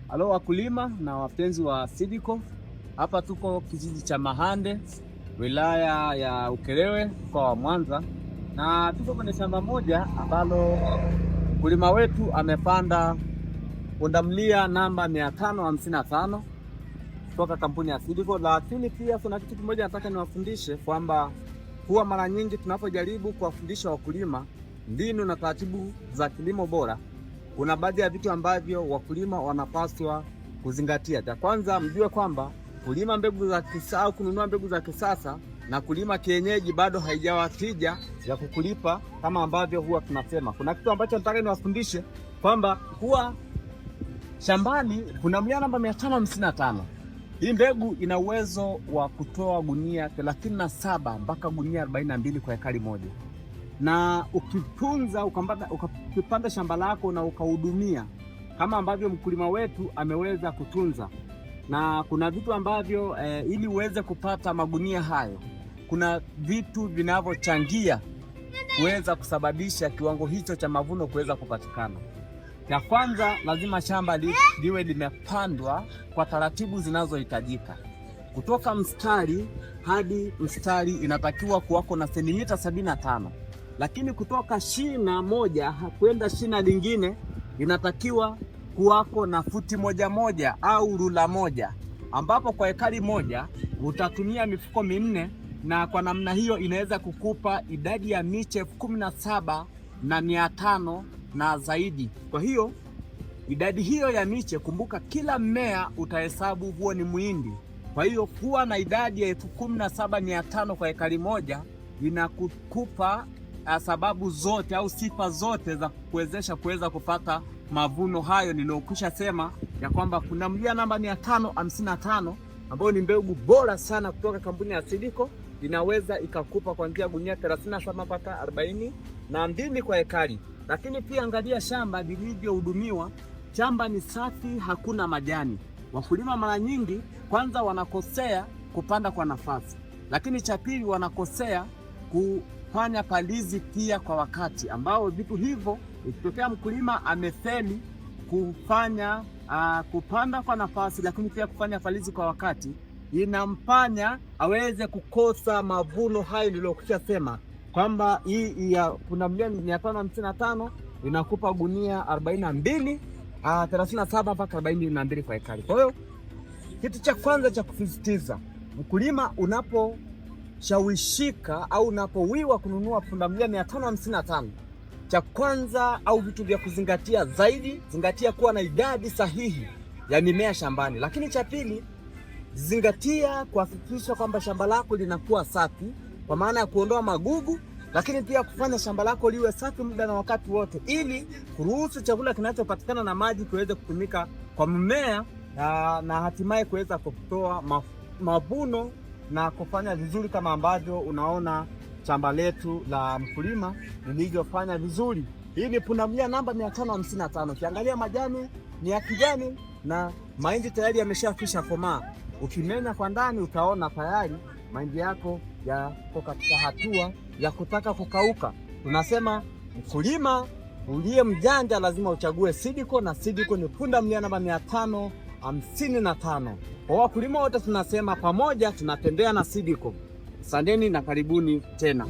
Halo wakulima na wapenzi wa Seedco. Hapa tuko kijiji cha Mahande, wilaya ya Ukerewe, mkoa wa Mwanza, na tuko kwenye shamba moja ambalo mkulima wetu amepanda pundamilia namba 555 kutoka kampuni ya Seedco. Lakini pia kuna kitu kimoja nataka niwafundishe kwamba huwa mara nyingi tunapojaribu kuwafundisha wakulima mbinu na taratibu za kilimo bora, kuna baadhi ya vitu ambavyo wakulima wanapaswa kuzingatia. Cha kwanza, mjue kwamba kulima mbegu za kisasa au kununua mbegu za kisasa na kulima kienyeji bado haijawa tija ya kukulipa kama ambavyo huwa tunasema. Kuna kitu ambacho nataka niwafundishe kwamba huwa shambani kuna pundamilia namba 555. Hii mbegu ina uwezo wa kutoa gunia 37 mpaka gunia 42 kwa ekari moja. Na ukitunza ukipanda shamba lako na ukahudumia kama ambavyo mkulima wetu ameweza kutunza, na kuna vitu ambavyo ili uweze kupata magunia hayo, kuna vitu vinavyochangia kuweza kusababisha kiwango hicho cha mavuno kuweza kupatikana. Ya kwanza, lazima shamba liwe limepandwa kwa taratibu zinazohitajika. Kutoka mstari hadi mstari inatakiwa kuwako na sentimita 75. Lakini kutoka shina moja kwenda shina lingine inatakiwa kuwako na futi moja au rula moja, ambapo kwa ekari moja utatumia mifuko 4, na kwa namna hiyo inaweza kukupa idadi ya miche 17,500 na zaidi. Kwa hiyo idadi hiyo ya miche, kumbuka kila mmea utahesabu huo ni muhindi. Kwa hiyo kuwa na idadi ya 17,500 kwa ekari moja inakupa sababu zote au sifa zote za kuwezesha kuweza kupata mavuno hayo niliyokwisha sema, ya kwamba pundamilia namba 555 ambayo ni mbegu bora sana kutoka kampuni ya Seedco inaweza ikakupa kuanzia gunia 37 mpaka 42 kwa ekari. Lakini pia angalia shamba lilivyohudumiwa. Shamba ni safi, hakuna majani. Wakulima mara nyingi kwanza wanakosea kupanda kwa nafasi, lakini cha pili wanakosea kufanya palizi pia kwa wakati, ambao vitu hivyo ikitokea mkulima amefeli kufanya kupanda kwa nafasi, lakini pia kufanya palizi kwa wakati, inamfanya aweze kukosa mavuno hayo niliyokwisha sema kwamba hii ya pundamilia 555 inakupa gunia 42, 37 mpaka 42 kwa ekari. Kwa hiyo kitu cha kwanza cha kusisitiza, mkulima unaposhawishika au unapowiwa kununua pundamilia 555, cha kwanza au vitu vya kuzingatia zaidi, zingatia kuwa na idadi sahihi ya mimea shambani. Lakini cha pili, zingatia kuhakikisha kwamba shamba lako linakuwa safi, kwa maana ya kuondoa magugu, lakini pia kufanya shamba lako liwe safi muda na wakati wote, ili kuruhusu chakula kinachopatikana na maji kiweze kutumika kwa mmea na hatimaye kuweza kutoa mavuno na kufanya vizuri kama ambavyo unaona shamba letu la mkulima lilivyofanya vizuri. Hii ni pundamilia namba 555. Ukiangalia majani ni ya kijani na mahindi tayari yameshakwisha komaa. Ukimenya kwa ndani utaona tayari mahindi yako yako katika hatua ya kutaka kukauka. Tunasema mkulima uliye mjanja lazima uchague Seedco, na Seedco ni pundamilia namba 555. Kwa wakulima wote tunasema pamoja tunatembea na Seedco. Asanteni na karibuni tena.